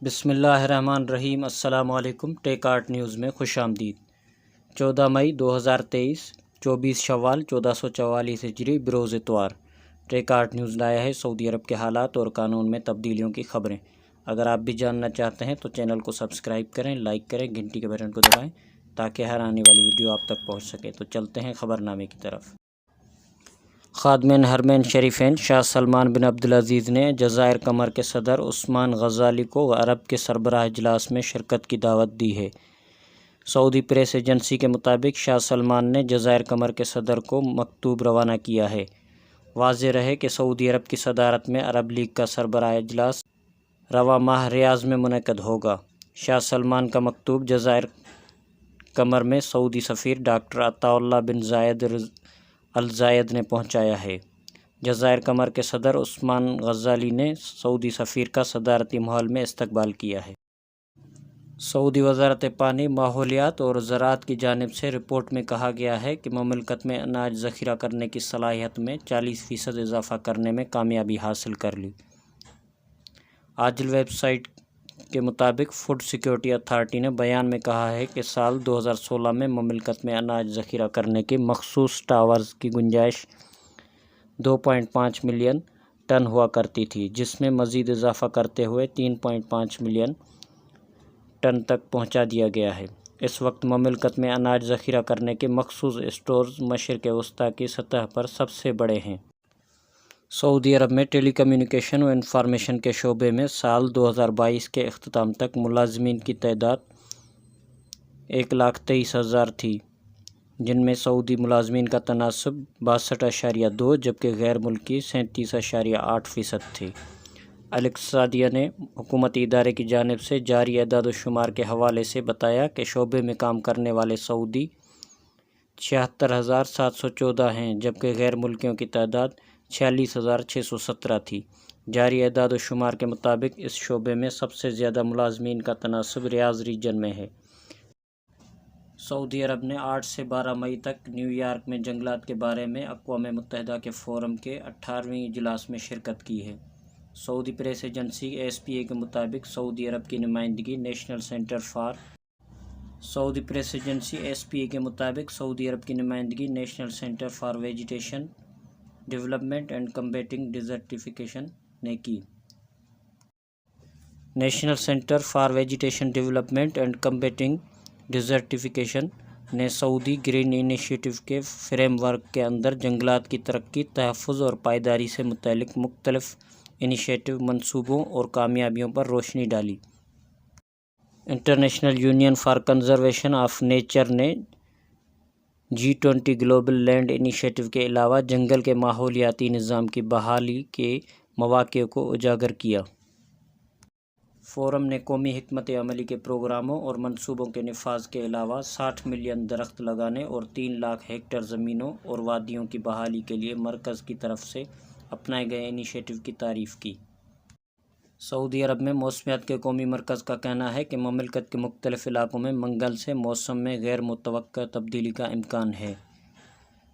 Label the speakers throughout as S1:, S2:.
S1: بسم اللہ الرحمن الرحیم۔ السلام علیکم۔ ٹیک آرٹ نیوز میں خوش آمدید۔ 14 مئی 2023، 24 شوال 1444 ہجری، بروز اتوار۔ ٹیک آرٹ نیوز لایا ہے سعودی عرب کے حالات اور قانون میں تبدیلیوں کی خبریں۔ اگر آپ بھی جاننا چاہتے ہیں تو چینل کو سبسکرائب کریں، لائک کریں، گھنٹی کے بٹن کو دبائیں تاکہ ہر آنے والی ویڈیو آپ تک پہنچ سکے۔ تو چلتے ہیں خبر نامے کی طرف۔ خادمین حرمین شریفین شاہ سلمان بن عبدالعزیز نے جزائر قمر کے صدر عثمان غزالی کو عرب کے سربراہ اجلاس میں شرکت کی دعوت دی ہے۔ سعودی پریس ایجنسی کے مطابق شاہ سلمان نے جزائر قمر کے صدر کو مکتوب روانہ کیا ہے۔ واضح رہے کہ سعودی عرب کی صدارت میں عرب لیگ کا سربراہ اجلاس رواں ماہ ریاض میں منعقد ہوگا۔ شاہ سلمان کا مکتوب جزائر قمر میں سعودی سفیر ڈاکٹر عطا اللہ بن زاید الزاید نے پہنچایا ہے۔ جزائر قمر کے صدر عثمان غزالی نے سعودی سفیر کا صدارتی ماحول میں استقبال کیا ہے۔ سعودی وزارت پانی، ماحولیات اور زراعت کی جانب سے رپورٹ میں کہا گیا ہے کہ مملکت میں اناج ذخیرہ کرنے کی صلاحیت میں 40% اضافہ کرنے میں کامیابی حاصل کر لی۔ عاجل ویب سائٹ کے مطابق فوڈ سیکیورٹی اتھارٹی نے بیان میں کہا ہے کہ سال 2016 میں مملکت میں اناج ذخیرہ کرنے کی مخصوص سٹورز کی گنجائش 2.5 ملین ٹن ہوا کرتی تھی، جس میں مزید اضافہ کرتے ہوئے 3.5 ملین ٹن تک پہنچا دیا گیا ہے۔ اس وقت مملکت میں اناج ذخیرہ کرنے کے مخصوص اسٹورز مشرق وسطیٰ کی سطح پر سب سے بڑے ہیں۔ سعودی عرب میں ٹیلی کمیونیکیشن و انفارمیشن کے شعبے میں سال 2022 کے اختتام تک ملازمین کی تعداد 1,23,000 تھی، جن میں سعودی ملازمین کا تناسب 62.2 جبکہ غیر ملکی 37.8% تھی۔ الاقتصادیہ نے حکومتی ادارے کی جانب سے جاری اعداد و شمار کے حوالے سے بتایا کہ شعبے میں کام کرنے والے سعودی 76,714 ہیں، جبکہ غیر ملکیوں کی تعداد 46,617 تھی۔ جاری اعداد و شمار کے مطابق اس شعبے میں سب سے زیادہ ملازمین کا تناسب ریاض ریجن میں ہے۔ سعودی عرب نے 8 سے 12 مئی تک نیو یارک میں جنگلات کے بارے میں اقوام متحدہ کے فورم کے 18ویں اجلاس میں شرکت کی ہے۔ سعودی پریس ایجنسی ASPA کے مطابق سعودی عرب کی نمائندگی national centre for vegetation development and combating desertification نے کی۔ National centre for vegetation development and combating desertification نے سعودی گرین انیشیٹو کے فریم ورک کے اندر جنگلات کی ترقی، تحفظ اور پائیداری سے متعلق مختلف انیشیٹو، منصوبوں اور کامیابیوں پر روشنی ڈالی۔ International union for conservation of nature نے G20 گلوبل لینڈ انیشیٹو کے علاوہ جنگل کے ماحولیاتی نظام کی بحالی کے مواقع کو اجاگر کیا۔ فورم نے قومی حکمت عملی کے پروگراموں اور منصوبوں کے نفاذ کے علاوہ 60 ملین درخت لگانے اور 3 لاکھ ہیکٹر زمینوں اور وادیوں کی بحالی کے لیے مرکز کی طرف سے اپنائے گئے انیشیٹو کی تعریف کی۔ سعودی عرب میں موسمیات کے قومی مرکز کا کہنا ہے کہ مملکت کے مختلف علاقوں میں منگل سے موسم میں غیر متوقع تبدیلی کا امکان ہے۔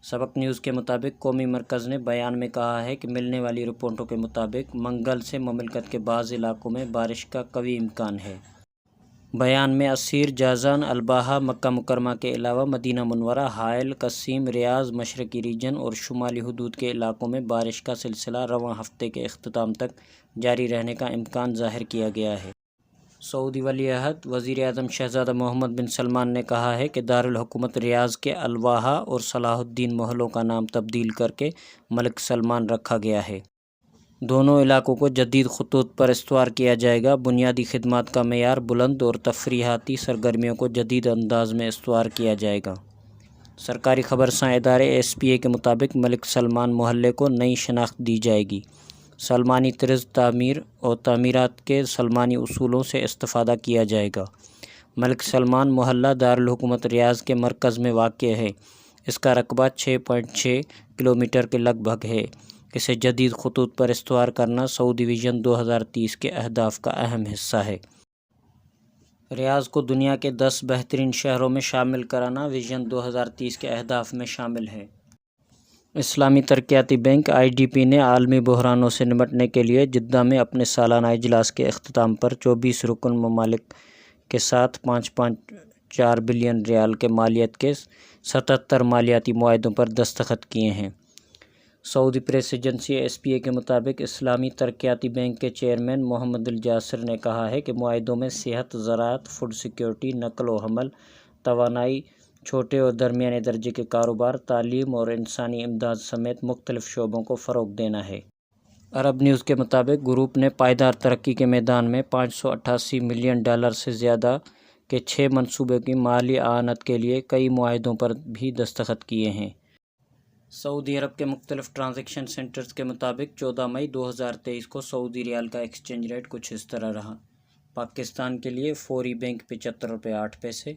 S1: سبق نیوز کے مطابق قومی مرکز نے بیان میں کہا ہے کہ ملنے والی رپورٹوں کے مطابق منگل سے مملکت کے بعض علاقوں میں بارش کا قوی امکان ہے۔ بیان میں عسیر، جازان، الباحہ، مکہ مکرمہ کے علاوہ مدینہ منورہ، حائل، قصیم، ریاض، مشرقی ریجن اور شمالی حدود کے علاقوں میں بارش کا سلسلہ رواں ہفتے کے اختتام تک جاری رہنے کا امکان ظاہر کیا گیا ہے۔ سعودی ولی عہد وزیر اعظم شہزادہ محمد بن سلمان نے کہا ہے کہ دارالحکومت ریاض کے الواحہ اور صلاح الدین محلوں کا نام تبدیل کر کے ملک سلمان رکھا گیا ہے۔ دونوں علاقوں کو جدید خطوط پر استوار کیا جائے گا۔ بنیادی خدمات کا معیار بلند اور تفریحاتی سرگرمیوں کو جدید انداز میں استوار کیا جائے گا۔ سرکاری خبرساں ادارے ASPA کے مطابق ملک سلمان محلے کو نئی شناخت دی جائے گی۔ سلمانی طرز تعمیر اور تعمیرات کے سلمانی اصولوں سے استفادہ کیا جائے گا۔ ملک سلمان محلہ دارالحکومت ریاض کے مرکز میں واقع ہے۔ اس کا رقبہ 6.6 کلومیٹر کے لگ بھگ ہے۔ اسے جدید خطوط پر استوار کرنا سعودی ویژن 2030 کے اہداف کا اہم حصہ ہے۔ ریاض کو دنیا کے 10 بہترین شہروں میں شامل کرانا ویژن 2030 کے اہداف میں شامل ہے۔ اسلامی ترقیاتی بینک IDB نے عالمی بحرانوں سے نمٹنے کے لیے جدہ میں اپنے سالانہ اجلاس کے اختتام پر 24 رکن ممالک کے ساتھ 5.4 بلین ریال کے مالیت کے 77 مالیاتی معاہدوں پر دستخط کیے ہیں۔ سعودی پریس ایجنسی SPA کے مطابق اسلامی ترقیاتی بینک کے چیئرمین محمد الجاسر نے کہا ہے کہ معاہدوں میں صحت، زراعت، فوڈ سیکیورٹی، نقل و حمل، توانائی، چھوٹے اور درمیانے درجے کے کاروبار، تعلیم اور انسانی امداد سمیت مختلف شعبوں کو فروغ دینا ہے۔ عرب نیوز کے مطابق گروپ نے پائیدار ترقی کے میدان میں $588 ملین سے زیادہ کے 6 منصوبوں کی مالی اعانت کے لیے کئی معاہدوں پر بھی دستخط کیے ہیں۔ سعودی عرب کے مختلف ٹرانزیکشن سینٹرز کے مطابق 14 مئی 2023 کو سعودی ریال کا ایکسچینج ریٹ کچھ اس طرح رہا۔ پاکستان کے لیے فوری بینک $75.08،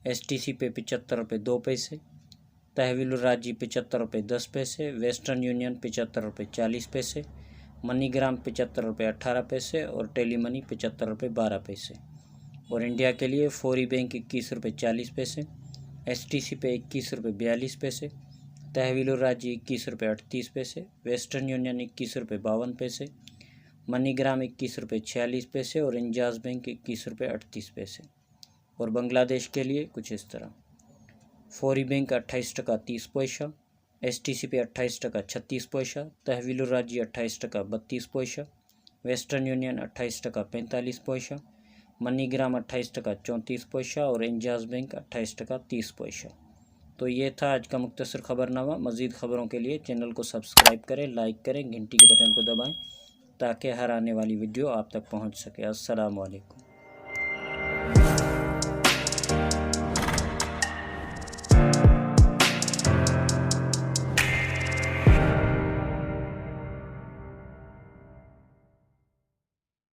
S1: STC پہ $75.02، تحویل الراجی $75.10، ویسٹرن یونین $75.40، منی گرام $75.18 اور ٹیلی منی $75.12۔ اور انڈیا کے لیے فوری بینک $21.40، STC پہ $21.42، تحویل الراجی $21.38، ویسٹرن یونین $21.52، منی گرام $21.46 اور انجاز بینک $21.38۔ اور بنگلہ دیش کے لیے کچھ اس طرح: فوری بینک $28.30، STC پہ $28.36، تحویل الراجی $28.32، ویسٹرن یونین $28.45، منی گرام $28.34 اور انجاز بینک $28.30۔ تو یہ تھا آج کا مختصر خبر نامہ۔ مزید خبروں کے لیے چینل کو سبسکرائب کریں، لائک کریں، گھنٹی کے بٹن کو دبائیں تاکہ ہر آنے والی ویڈیو آپ تک پہنچ سکے۔ السلام علیکم۔